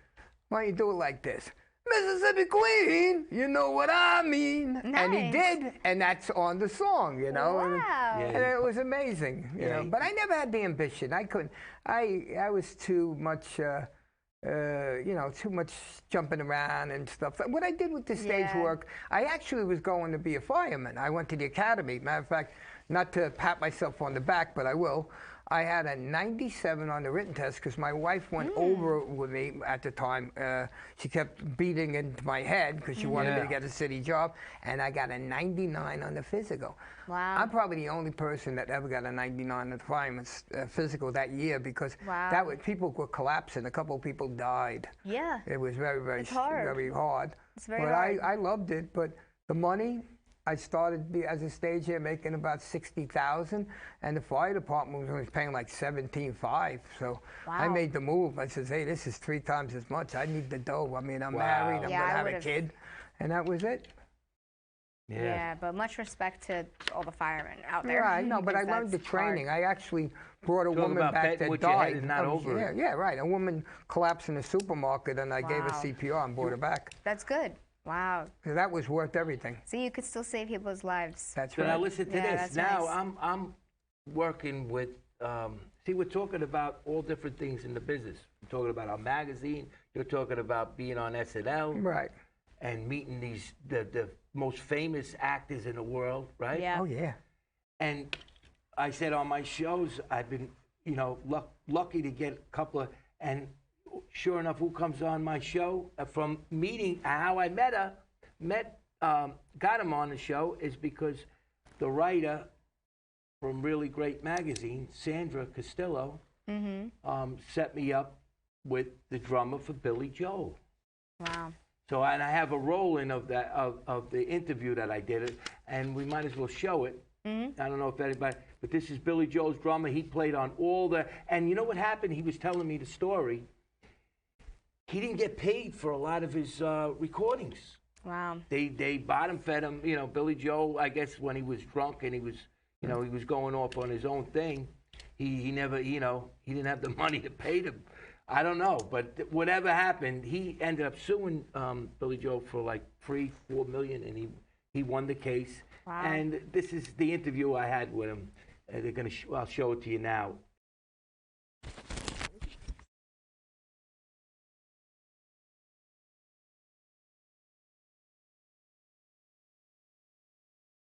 why don't you do it like this? Mississippi Queen, you know what I mean. And he Nice. did, and that's on the song, you know. And, Wow. Yeah. and it was amazing, you Yeah, know. But I never had the ambition. I couldn't. I was too much, you know, too much jumping around and stuff. What I did with the stage Yeah. work, I actually was going to be a fireman. I went to the academy. Matter of fact, not to pat myself on the back, but I will. I had a 97 on the written test because my wife went over with me at the time. She kept beating into my head because she wanted me to Yeah. get a city job, and I got a 99 on the physical. Wow. I'm probably the only person that ever got a 99 on the fireman's physical that year because Wow. that was, people were collapsing. A couple of people died. Yeah. It was very, very, It's hard. very hard. It's very but hard. I loved it. But the money, I started as a stager making about 60,000, and the fire department was paying like 17.5. So I Wow. made the move. I said, hey, this is 3 times as much. I need the dough. I mean, I'm Wow. married. I'm Yeah, gonna I have a would've- kid, and that was it. Yeah, but much respect to all the firemen out there. Yeah, I know, but I because learned the that's hard. training. I actually brought a Talk woman about back betting that with your head died. and not over yeah, it. yeah, right. A woman collapsed in a supermarket, and I gave her Wow. CPR and brought her back. That's good. Wow. So that was worth everything. So you could still save people's lives. That's So right. now listen to Yeah, this. that's Now nice. I'm working with. See, we're talking about all different things in the business. We're talking about our magazine. You're talking about being on SNL Right. and meeting the most famous actors in the world, right? Yeah. Oh, yeah. And I said on my shows, I've been, you know, lucky to get a couple of, and sure enough, who comes on my show from meeting, how I met her, got him on the show is because the writer from Really Great Magazine, Sandra Castillo, set me up with the drummer for Billy Joel. Wow. So, and I have a roll-in of that of the interview that I did, and we might as well show it. I don't know if anybody, but this is Billy Joel's drummer. He played on all the, and you know what happened? He was telling me the story. He didn't get paid for a lot of his recordings. Wow. They bottom fed him. You know, Billy Joel, I guess when he was drunk and he was, you know, he was going off on his own thing, he never, you know, he didn't have the money to pay them. I don't know, but whatever happened, he ended up suing Billy Joel for like $3-4 million, and he won the case. Wow. And this is the interview I had with him. They're gonna, I'll show it to you now.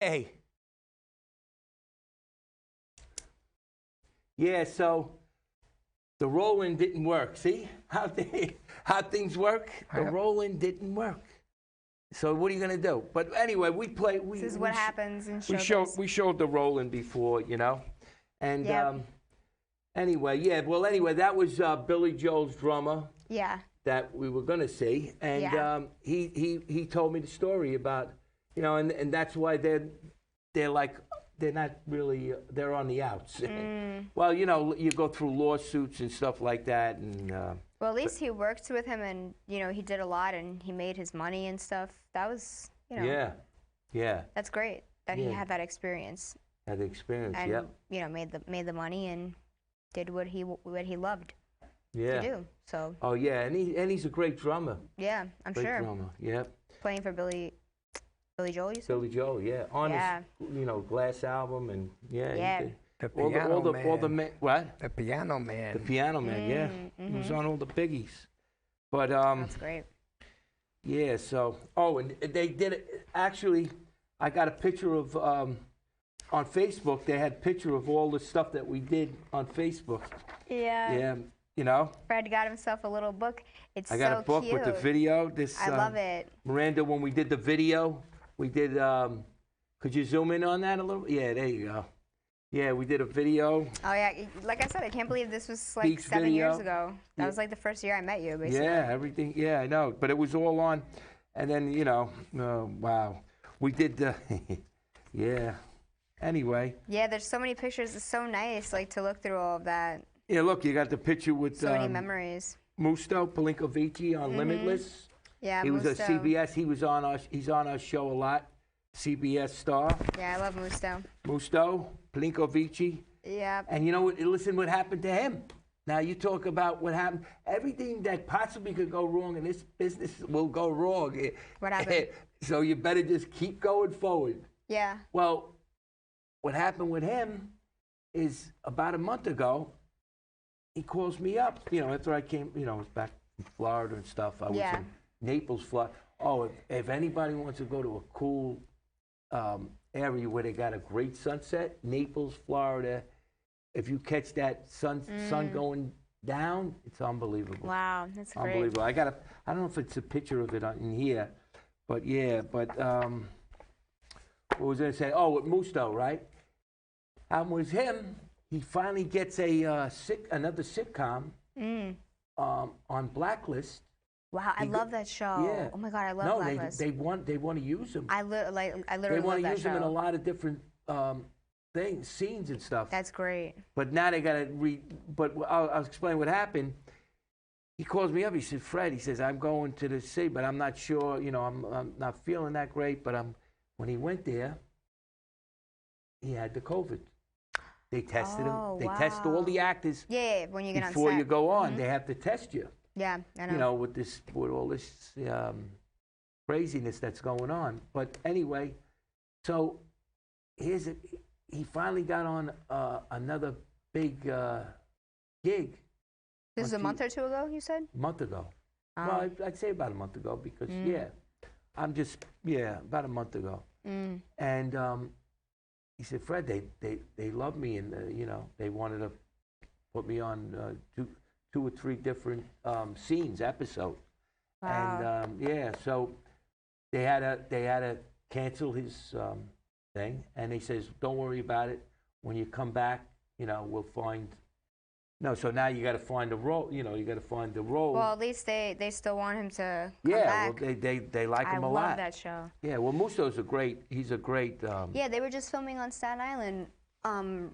Hey. Yeah, so the roll-in didn't work. See how things work? The roll-in didn't work. So what are you gonna do? But anyway, This is what happens in we showed the roll-in before, you know, and anyway, that was Billy Joel's drummer. Yeah. That we were gonna see, and he told me the story about, you know, and that's why they're not really they're on the outs. Well, you know, you go through lawsuits and stuff like that, and. Well, at least he worked with him, and you know he did a lot, and he made his money and stuff. That was, you know. Yeah. That's great that he had that experience. Had the experience, and, you know, made the money and did what he loved. To do. So. Oh yeah, and he's a great drummer. Yeah, I'm sure. Great drummer. Yeah. Playing for Billy Joel, you said? Billy Joel, yeah. On his, you know, Glass album, and The piano man. All the what? The piano man. The piano man, yeah. He was on all the biggies. But that's great. Yeah. So and they did it. Actually, I got a picture of on Facebook. They had a picture of all the stuff that we did on Facebook. Yeah. Yeah. You know. Fred got himself a little book. It's I got so a book cute. with the video. I love it. Miranda, when we did the video, we did. Could you zoom in on that a little? Yeah, there you go. Yeah, we did a video. Oh yeah, like I said, I can't believe this was like Pete's 7 video. years ago. That was like the first year I met you, basically. Yeah, everything. Yeah, I know. But it was all on, and then you know, wow, we did the. Yeah. Anyway. Yeah, there's so many pictures. It's so nice, like to look through all of that. Yeah, look, you got the picture with so many memories. Musto Palinkovici on Limitless. Yeah, he was a Musto. CBS. He's on our show a lot. CBS star. Yeah, I love Musto. Musto Palinkovici. Yeah. And you know what? Listen, what happened to him? Now you talk about what happened. Everything that possibly could go wrong in this business will go wrong. What happened? So you better just keep going forward. Yeah. Well, what happened with him is about a month ago, he calls me up. You know, after I came, you know, back from Florida and stuff. I was in Naples, Florida. Oh, if anybody wants to go to a cool area where they got a great sunset, Naples, Florida. If you catch that sun going down, it's unbelievable. Wow, that's great. Unbelievable. I don't know if it's a picture of it in here, but yeah. But what was I going to say? Oh, with Musto, right? With him, he finally gets another sitcom on Blacklist. Wow, I love that show. Yeah. Oh my God, I love Blacklist. They want to use him. I literally love that show. They want to use him in a lot of different scenes and stuff. That's great. But now they got to But I'll explain what happened. He calls me up. He said, Fred, he says, I'm going to the city, but I'm not sure. You know, I'm not feeling that great. But when he went there, he had the COVID. They tested him. They test all the actors. Yeah, when you get on set. Before you go on, they have to test you. Yeah, I know. You know, with all this craziness that's going on. But anyway, so he finally got on another big gig. This is a month or two ago, you said? A month ago. Well, I'd say about a month ago because, about a month ago. And he said, Fred, they love me, and, you know, they wanted to put me on two or three different episodes. Wow. And so they had to cancel his thing, and he says, don't worry about it. When you come back, you know, we'll find. No, so now you got to find a role. You know, you got to find the role. Well, at least they still want him to come back. Well, they like him a lot. I love that show. Yeah, well, Musto's he's a great. Yeah, they were just filming on Staten Island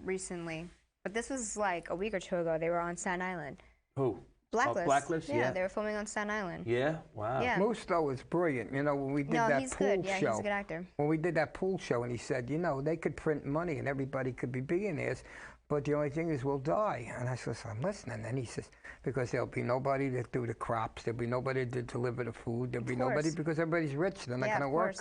recently, but this was like a week or two ago. They were on Staten Island. Who? Blacklist. Blacklist, yeah. They were filming on Staten Island. Yeah, wow. Yeah. Musto was brilliant. You know, when we did that he's pool good. Yeah, show. he's a good actor. When we did that pool show, and he said, you know, they could print money and everybody could be billionaires, but the only thing is we'll die. And I said, I'm listening. And he says, because there'll be nobody to do the crops, there'll be nobody to deliver the food, there'll be nobody because everybody's rich, they're not going to work.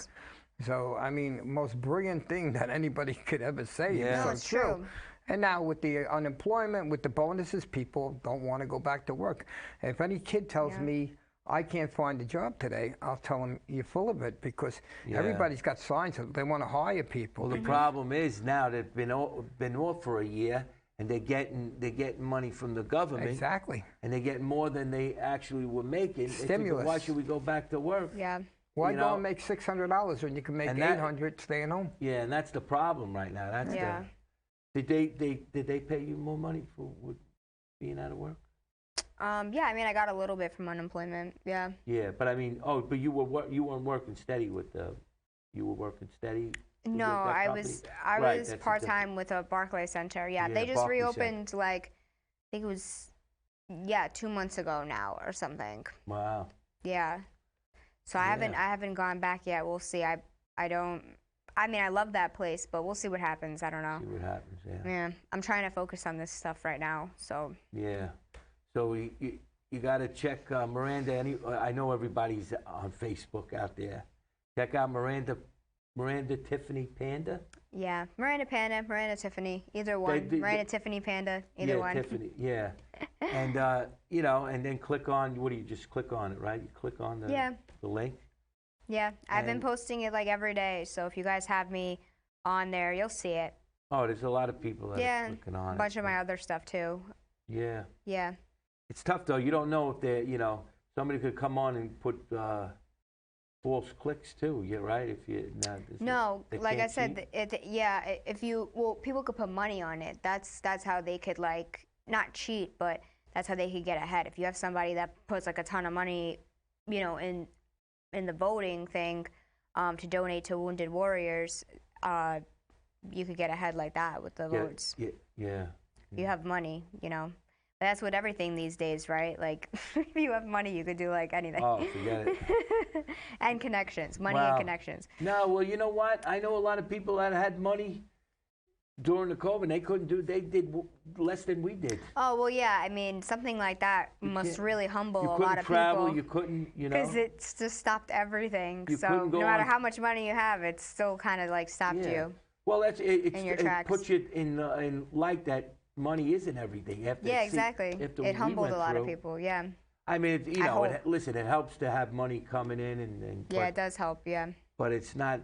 So, I mean, most brilliant thing that anybody could ever say. Yeah. No, it's true. And now with the unemployment, with the bonuses, people don't want to go back to work. If any kid tells me I can't find a job today, I'll tell them you're full of it because Yeah. everybody's got signs that they want to hire people. Well, the problem is now they've been off for a year, and they're getting money from the government. Exactly. And they're getting more than they actually were making. Stimulus. Why should we go back to work? Yeah. Why You go know? and make $600 when you can make And that- $800 staying home? Yeah, and that's the problem right now. That's Yeah. did they pay you more money for being out of work? Yeah, I mean, I got a little bit from unemployment. Yeah. Yeah, but I mean, but you weren't working steady with the. You were working steady. No, that I company? was Right, that's a part time with a Barclay Center. Yeah, Yeah, they just Barclay Center. reopened like I think it was 2 months ago now or something. Wow. Yeah. So I haven't gone back yet. We'll see. I mean, I love that place, but we'll see what happens. I don't know. See what happens. Yeah. Yeah, I'm trying to focus on this stuff right now. So Yeah. So you got to check Miranda. I know everybody's on Facebook out there. Check out Miranda Tiffany Panda. yeah, Miranda Panda, Miranda Tiffany, either one. Miranda Tiffany Panda, either one. Tiffany. Yeah. And and then click on. What do you just click on it, right? You click on the link. Yeah, I've been And- posting it like every day. So if you guys have me on there, you'll see it. Oh, there's a lot of people that are clicking on a it. bunch of my other stuff too. Yeah. Yeah. It's tough though. You don't know if they're, somebody could come on and put false clicks too. You're right. If you No, they like I can't said, cheat? people could put money on it. That's how they could like not cheat, but that's how they could get ahead. If you have somebody that puts like a ton of money, in the voting thing, to donate to Wounded Warriors, you could get ahead like that with the votes. Yeah. You have money, But that's with everything these days, right? Like, if you have money, you could do like anything. Oh, forget it. And connections, money Wow. and connections. No, well, you know what? I know a lot of people that had money during the COVID. They did less than we did. Oh, well, yeah. I mean, something like that must really humble You a couldn't lot of travel. people. You couldn't, Because it's just stopped everything. You So couldn't go no matter on- how much money you have, it's still kind of like stopped you. Well, it your tracks. puts you in light that money isn't everything. Yeah, exactly. It humbled a lot of people, yeah. I mean, hope. listen, it helps to have money coming in, and Yeah, it does help, yeah. but it's not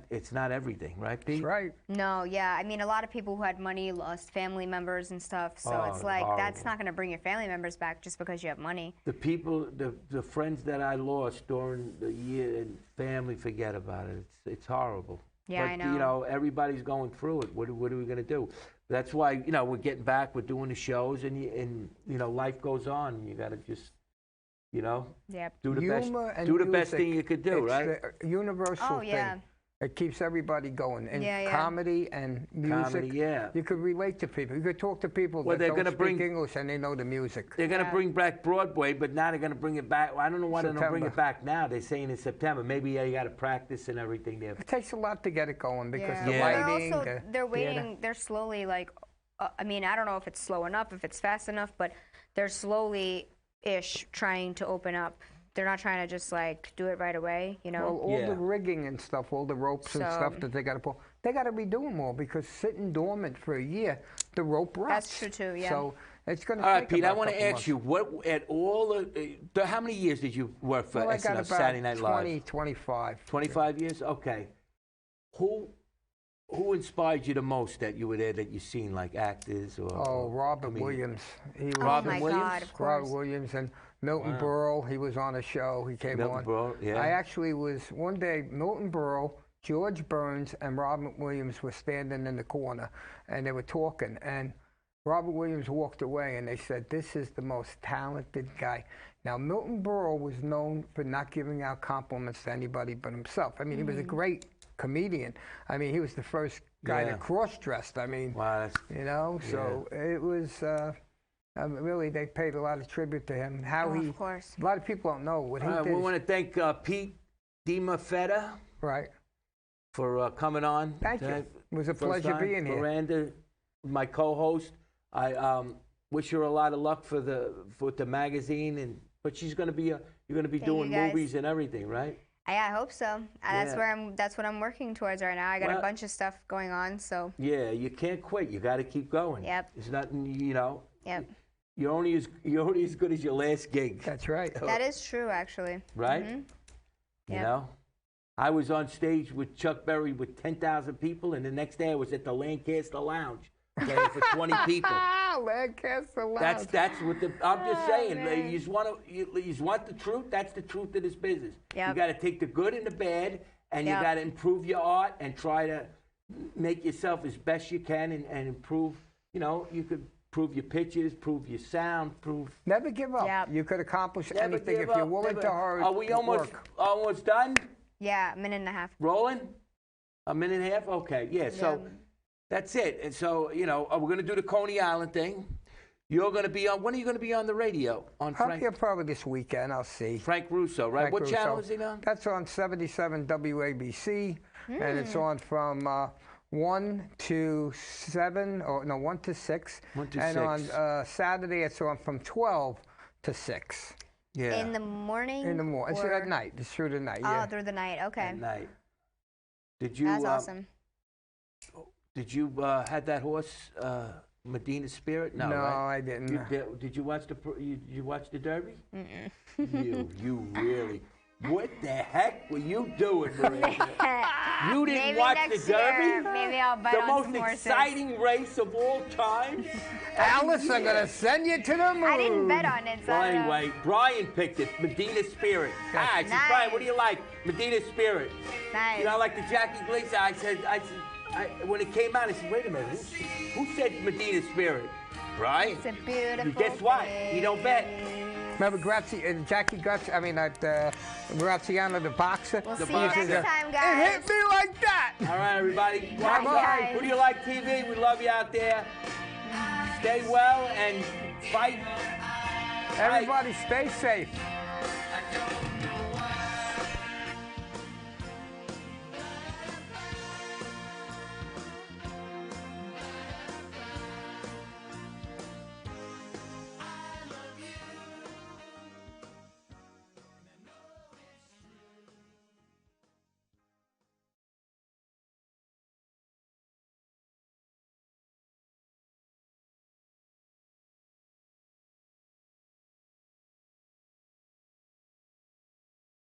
everything, right, Pete? That's right. No, yeah. I mean, a lot of people who had money lost family members and stuff. So Oh, it's like, that's horrible. not going to bring your family members back just because you have money. The people, the friends that I lost during the year, and family, forget about it. It's horrible. Yeah, but, I know. Everybody's going through it. What are we going to do? That's why, we're getting back. We're doing the shows, and life goes on. You got to just, Yep. do the Humor best. and Do the best music, thing you could do, it's right? the universal Oh, yeah. thing. It keeps everybody going. And Yeah, yeah. comedy and music, Comedy, yeah. you could relate to people. You could talk to people Well, that they're don't gonna speak bring- English and they know the music. They're going to Yeah. bring back Broadway, but now they're going to bring it back. I don't know why they don't bring September. it back now. They're saying in September. Maybe you got to practice and everything there. It takes a lot to get it going because Yeah. the Yeah. lighting, They're also, the they're theater. waiting, they're slowly like, I mean, I don't know if it's slow enough, if it's fast enough, but they're slowly-ish trying to open up. They're not trying to just like do it right away, Well, all Yeah. the rigging and stuff, all the ropes and So- stuff that they got to pull, they got to be doing more because sitting dormant for a year, the rope rots. That's true, too, yeah. So it's going to All take right, Pete, I about a want to couple ask months. you, what at all how many years did you work for Well, I got SNL, about Saturday Night 20, Live? 25. 25 years? Okay. Who inspired you the most that you were there that you've seen, like actors or? Oh, Robert comedians? Williams. He was Oh Robin my Williams? God, of Robert course. Williams and Milton Wow. Berle. He was on a show. He came Milton on. Berle, yeah. I actually was one day. Milton Berle, George Burns, and Robert Williams were standing in the corner, and they were talking. And Robert Williams walked away, and they said, "This is the most talented guy." Now, Milton Berle was known for not giving out compliments to anybody but himself. I mean, he was a great comedian. I mean, he was the first guy Yeah. that cross-dressed. I mean, Wow, that's, so it was. Really, they paid a lot of tribute to him. How Oh, he, of course. a lot of people don't know what he we did. want to thank Pete DiMolfetta Right. for coming on. Thank you. tonight. It was a First pleasure time. being here. Miranda, my co-host. I wish her a lot of luck for the magazine, but she's going to be you're going to be Thank doing you, guys. movies and everything, right? Yeah, I hope so. That's Yeah. that's what I'm working towards right now. I got Well- a bunch of stuff going on, so Yeah, you can't quit. You got to keep going. Yep. It's nothing, yep. you're only as good as your last gig. That's right. That is true, actually. Right? Mm-hmm. You Yep. know? I was on stage with Chuck Berry with 10,000 people, and the next day I was at the Lancaster Lounge playing for 20 people. Lancaster Lounge. That's what I'm just saying. man. You just want the truth. That's the truth of this business. Yep. You got to take the good and the bad, and you Yep. got to improve your art and try to make yourself as best you can and improve. You know, you could improve your pitches, improve your sound, Never give up. Yep. You could accomplish Never anything give if you're up, willing never- to hard Are we almost done? Yeah, a minute and a half. Rolling? A minute and a half? Okay, yeah. So that's it. And so, you know, we're going to do the Coney Island thing. You're going to be on, when are you going to be on the radio? On I'll be probably this weekend. I'll see. Frank Russo, right? Frank What Russo. channel is he on? That's on 77 WABC, and it's on from 1 to 7, or no, 1 to 6. 1 to and 6. on Saturday, it's on from 12 to 6. Yeah. In the morning? In the morning. It's or- at night. It's through the night, Oh, yeah. through the night. Okay. At night. Did you? That's awesome. Did you had that horse, Medina Spirit? No, No, right? I didn't. Did you watch you watch the Derby? You really? What the heck were you doing, Miranda? You didn't Maybe watch next the Derby? year, maybe I'll bet The on most some horses. exciting race of all time. Alice, I'm going to send you to the moon. I didn't bet on it, so Well, I don't know. anyway, Brian picked it, Medina Spirit. I said, Nice. Brian, what do you like? Medina Spirit. Nice. You know, like the Jackie Gleason, I said, when it came out, I said, wait a minute, who said Medina Spirit? Brian. It's a beautiful Guess what? You don't bet. Remember Jackie Graziano, the boxer? We'll The see you boxer. next time, It guys. hit me like that. All right, everybody. Bye, guys. Who do you like TV? We love you out there. Stay well and fight. Everybody stay safe.